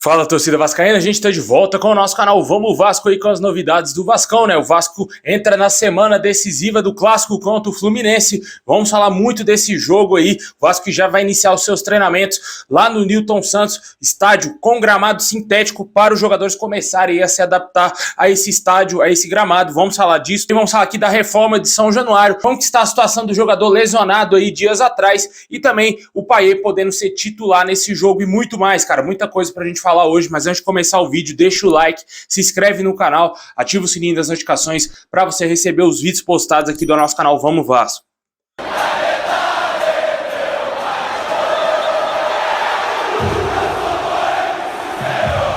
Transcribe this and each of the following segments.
Fala, torcida vascaína, a gente tá de volta com o nosso canal Vamos Vasco aí com as novidades do Vascão, né? O Vasco entra na semana decisiva do clássico contra o Fluminense. Vamos falar muito desse jogo aí. O Vasco já vai iniciar os seus treinamentos lá no Newton Santos, estádio com gramado sintético para os jogadores começarem a se adaptar a esse estádio, a esse gramado. Vamos falar disso. E vamos falar aqui da reforma de São Januário, como que está a situação do jogador lesionado aí dias atrás e também o Payet podendo ser titular nesse jogo e muito mais, cara. Muita coisa pra gente falar hoje, mas antes de começar o vídeo, deixa o like, se inscreve no canal, ativa o sininho das notificações para você receber os vídeos postados aqui do nosso canal Vamos Vasco.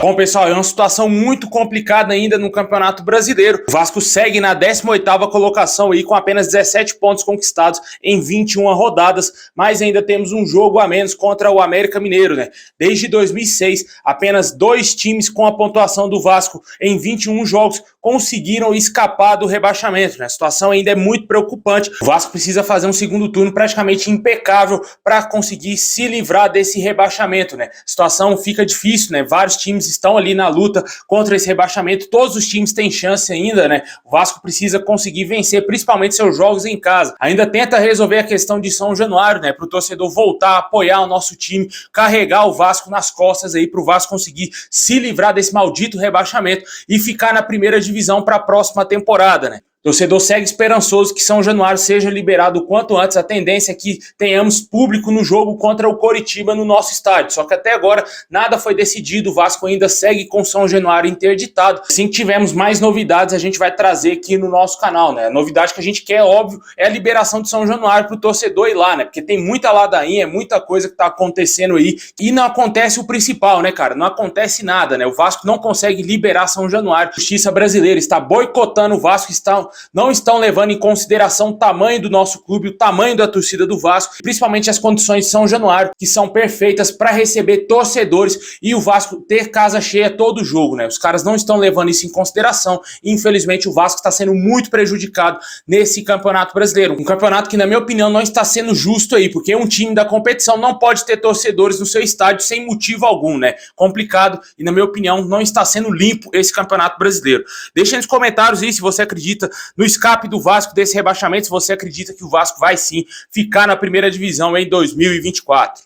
Bom, pessoal, é uma situação muito complicada ainda no Campeonato Brasileiro. O Vasco segue na 18ª colocação aí com apenas 17 pontos conquistados em 21 rodadas, mas ainda temos um jogo a menos contra o América Mineiro, né? Desde 2006, apenas 2 times com a pontuação do Vasco em 21 jogos conseguiram escapar do rebaixamento, né? A situação ainda é muito preocupante. O Vasco precisa fazer um segundo turno praticamente impecável para conseguir se livrar desse rebaixamento, né? A situação fica difícil, né? Vários times estão ali na luta contra esse rebaixamento, todos os times têm chance ainda, né? O Vasco precisa conseguir vencer, principalmente seus jogos em casa. Ainda tenta resolver a questão de São Januário, né? Para o torcedor voltar a apoiar o nosso time, carregar o Vasco nas costas aí, para o Vasco conseguir se livrar desse maldito rebaixamento e ficar na primeira divisão para a próxima temporada, né? O torcedor segue esperançoso que São Januário seja liberado o quanto antes. A tendência é que tenhamos público no jogo contra o Coritiba no nosso estádio. Só que até agora nada foi decidido. O Vasco ainda segue com São Januário interditado. Assim que tivermos mais novidades, a gente vai trazer aqui no nosso canal, né? A novidade que a gente quer, óbvio, é a liberação de São Januário para o torcedor ir lá, né? Porque tem muita ladainha, é muita coisa que tá acontecendo aí. E não acontece o principal, né, cara? Não acontece nada, né? O Vasco não consegue liberar São Januário. A Justiça brasileira está boicotando o Vasco, não estão levando em consideração o tamanho do nosso clube, o tamanho da torcida do Vasco, principalmente as condições de São Januário, que são perfeitas para receber torcedores e o Vasco ter casa cheia todo jogo, né? Os caras não estão levando isso em consideração e infelizmente o Vasco está sendo muito prejudicado nesse Campeonato Brasileiro. Um campeonato que, na minha opinião, não está sendo justo aí, porque um time da competição não pode ter torcedores no seu estádio sem motivo algum, né? Complicado e, na minha opinião, não está sendo limpo esse Campeonato Brasileiro. Deixa nos comentários aí se você acredita no escape do Vasco desse rebaixamento, se você acredita que o Vasco vai sim ficar na primeira divisão em 2024.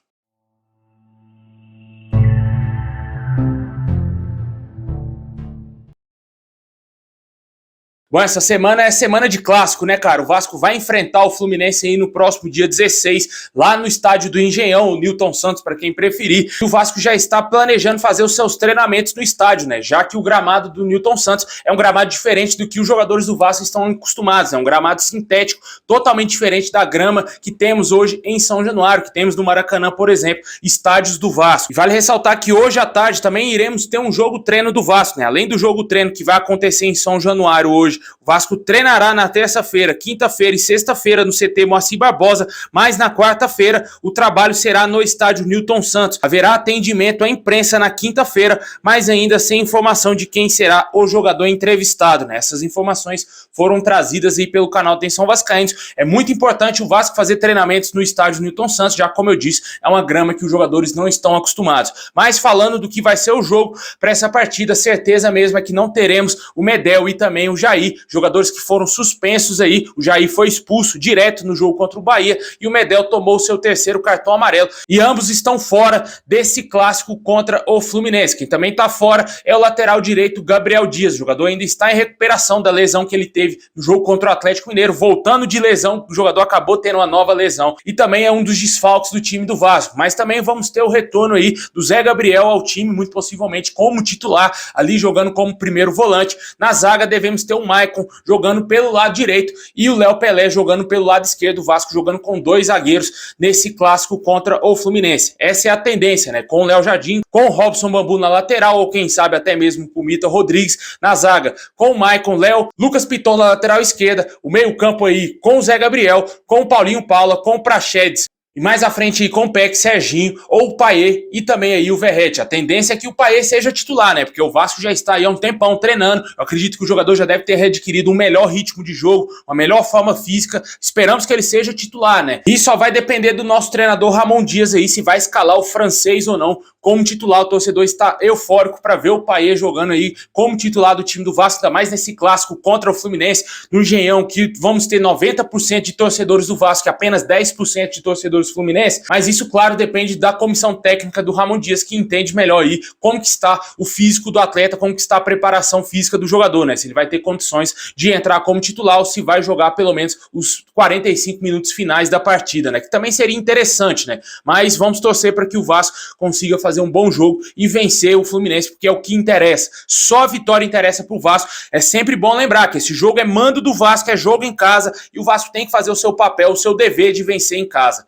Bom, essa semana é semana de clássico, né, cara? O Vasco vai enfrentar o Fluminense aí no próximo dia 16, lá no estádio do Engenhão, o Newton Santos, para quem preferir. E o Vasco já está planejando fazer os seus treinamentos no estádio, né? Já que o gramado do Newton Santos é um gramado diferente do que os jogadores do Vasco estão acostumados, é um gramado sintético, totalmente diferente da grama que temos hoje em São Januário, que temos no Maracanã, por exemplo, estádios do Vasco. E vale ressaltar que hoje à tarde também iremos ter um jogo treino do Vasco, né? Além do jogo treino que vai acontecer em São Januário hoje, o Vasco treinará na terça-feira, quinta-feira e sexta-feira no CT Moacir Barbosa, mas na quarta-feira o trabalho será no estádio Newton Santos. Haverá atendimento à imprensa na quinta-feira, mas ainda sem informação de quem será o jogador entrevistado, né? Essas informações foram trazidas aí pelo canal Atenção Vascaínos. É muito importante o Vasco fazer treinamentos no estádio Newton Santos, já como eu disse, é uma grama que os jogadores não estão acostumados. Mas falando do que vai ser o jogo para essa partida, certeza mesmo é que não teremos o Medel e também o Jair, jogadores que foram suspensos aí. O Jair foi expulso direto no jogo contra o Bahia e o Medel tomou o seu terceiro cartão amarelo. E ambos estão fora desse clássico contra o Fluminense. Quem também está fora é o lateral direito Gabriel Dias. O jogador ainda está em recuperação da lesão que ele teve no jogo contra o Atlético Mineiro. Voltando de lesão, o jogador acabou tendo uma nova lesão e também é um dos desfalques do time do Vasco. Mas também vamos ter o retorno aí do Zé Gabriel ao time, muito possivelmente como titular, ali jogando como primeiro volante. Na zaga devemos ter o Maicon jogando pelo lado direito e o Léo Pelé jogando pelo lado esquerdo, o Vasco jogando com 2 zagueiros nesse clássico contra o Fluminense. Essa é a tendência, né? Com o Léo Jardim, com o Robson Bambu na lateral, ou quem sabe até mesmo com o Mita Rodrigues na zaga, com o Maicon, Léo, Lucas Piton na lateral esquerda, o meio campo aí com o Zé Gabriel, com o Paulinho Paula, com o Praxedes E mais à frente aí com o Peck, Serginho, ou o Payet e também aí o Verratti. A tendência é que o Payet seja titular, né? Porque o Vasco já está aí há um tempão treinando. Eu acredito que o jogador já deve ter readquirido um melhor ritmo de jogo, uma melhor forma física. Esperamos que ele seja titular, né? E só vai depender do nosso treinador Ramon Dias aí, se vai escalar o francês ou não como titular. O torcedor está eufórico para ver o Payet jogando aí como titular do time do Vasco, ainda mais nesse clássico contra o Fluminense, no Engenhão, que vamos ter 90% de torcedores do Vasco e apenas 10% de torcedores Fluminense, mas isso, claro, depende da comissão técnica do Ramon Dias, que entende melhor aí como que está o físico do atleta, como que está a preparação física do jogador, né? Se ele vai ter condições de entrar como titular ou se vai jogar pelo menos os 45 minutos finais da partida, né? Que também seria interessante, né? Mas vamos torcer para que o Vasco consiga fazer um bom jogo e vencer o Fluminense, porque é o que interessa. Só a vitória interessa para o Vasco. É sempre bom lembrar que esse jogo é mando do Vasco, é jogo em casa e o Vasco tem que fazer o seu papel, o seu dever de vencer em casa.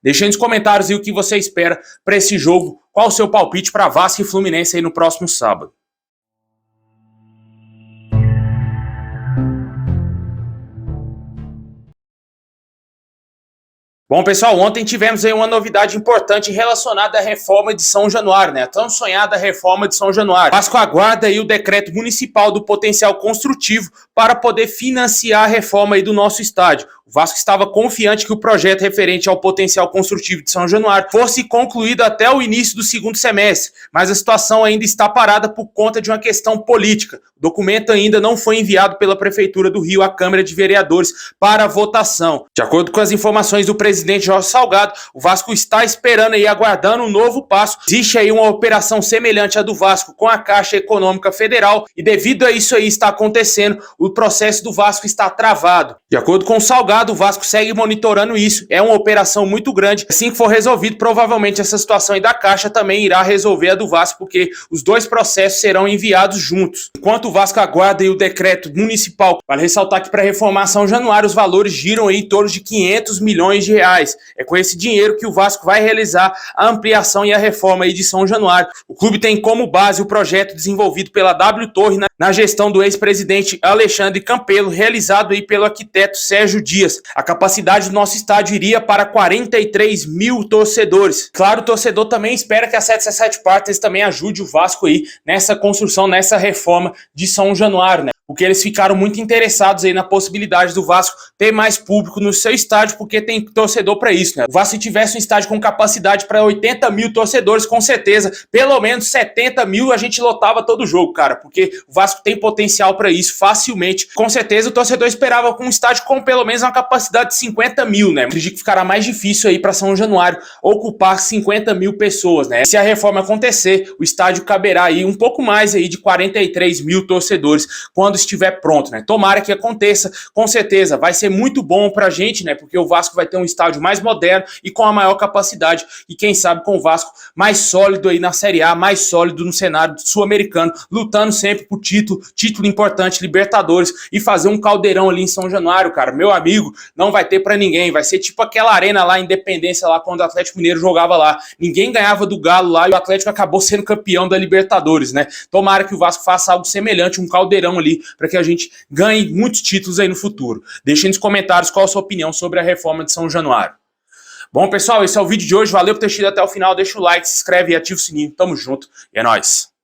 Deixa aí nos comentários aí o que você espera para esse jogo. Qual o seu palpite para Vasco e Fluminense aí no próximo sábado? Bom, pessoal, ontem tivemos aí uma novidade importante relacionada à reforma de São Januário, né? A tão sonhada reforma de São Januário. O Vasco aguarda aí o decreto municipal do potencial construtivo para poder financiar a reforma aí do nosso estádio. O Vasco estava confiante que o projeto referente ao potencial construtivo de São Januário fosse concluído até o início do segundo semestre, mas a situação ainda está parada por conta de uma questão política. O documento ainda não foi enviado pela Prefeitura do Rio à Câmara de Vereadores para votação. De acordo com as informações do presidente Jorge Salgado, o Vasco está esperando aí, aguardando um novo passo. Existe aí uma operação semelhante à do Vasco com a Caixa Econômica Federal e devido a isso aí está acontecendo, o processo do Vasco está travado. De acordo com o Salgado, o Vasco segue monitorando isso. É uma operação muito grande. Assim que for resolvido, provavelmente essa situação aí da Caixa também irá resolver a do Vasco, porque os dois processos serão enviados juntos. Enquanto o Vasco aguarda aí o decreto municipal, vale ressaltar que para reformar São Januário os valores giram aí em torno de 500 milhões de reais. É com esse dinheiro que o Vasco vai realizar a ampliação e a reforma aí de São Januário. O clube tem como base o projeto desenvolvido pela W Torre na gestão do ex-presidente Alexandre Campelo, realizado aí pelo arquiteto Sérgio Dias. A capacidade do nosso estádio iria para 43 mil torcedores. Claro, o torcedor também espera que a 777 Partners também ajude o Vasco aí nessa construção, nessa reforma de São Januário, né? Porque eles ficaram muito interessados aí na possibilidade do Vasco ter mais público no seu estádio, porque tem torcedor para isso, né? O Vasco, se tivesse um estádio com capacidade para 80 mil torcedores, com certeza, pelo menos 70 mil a gente lotava todo jogo, cara, porque o Vasco tem potencial para isso facilmente. Com certeza o torcedor esperava com um estádio com pelo menos uma capacidade de 50 mil, né? Acredito que ficará mais difícil aí para São Januário ocupar 50 mil pessoas, né? E se a reforma acontecer, o estádio caberá aí um pouco mais aí de 43 mil torcedores quando estiver pronto, né? Tomara que aconteça, com certeza vai ser muito bom pra gente, né? Porque o Vasco vai ter um estádio mais moderno e com a maior capacidade e quem sabe com o Vasco mais sólido aí na Série A, mais sólido no cenário sul-americano, lutando sempre por título importante, Libertadores e fazer um caldeirão ali em São Januário, cara. Meu amigo, não vai ter pra ninguém, vai ser tipo aquela arena lá, Independência lá, quando o Atlético Mineiro jogava lá. Ninguém ganhava do Galo lá e o Atlético acabou sendo campeão da Libertadores, né? Tomara que o Vasco faça algo semelhante, um caldeirão ali, para que a gente ganhe muitos títulos aí no futuro. Deixem nos comentários qual a sua opinião sobre a reforma de São Januário. Bom, pessoal, esse é o vídeo de hoje. Valeu por ter assistido até o final. Deixa o like, se inscreve e ativa o sininho. Tamo junto e é nóis.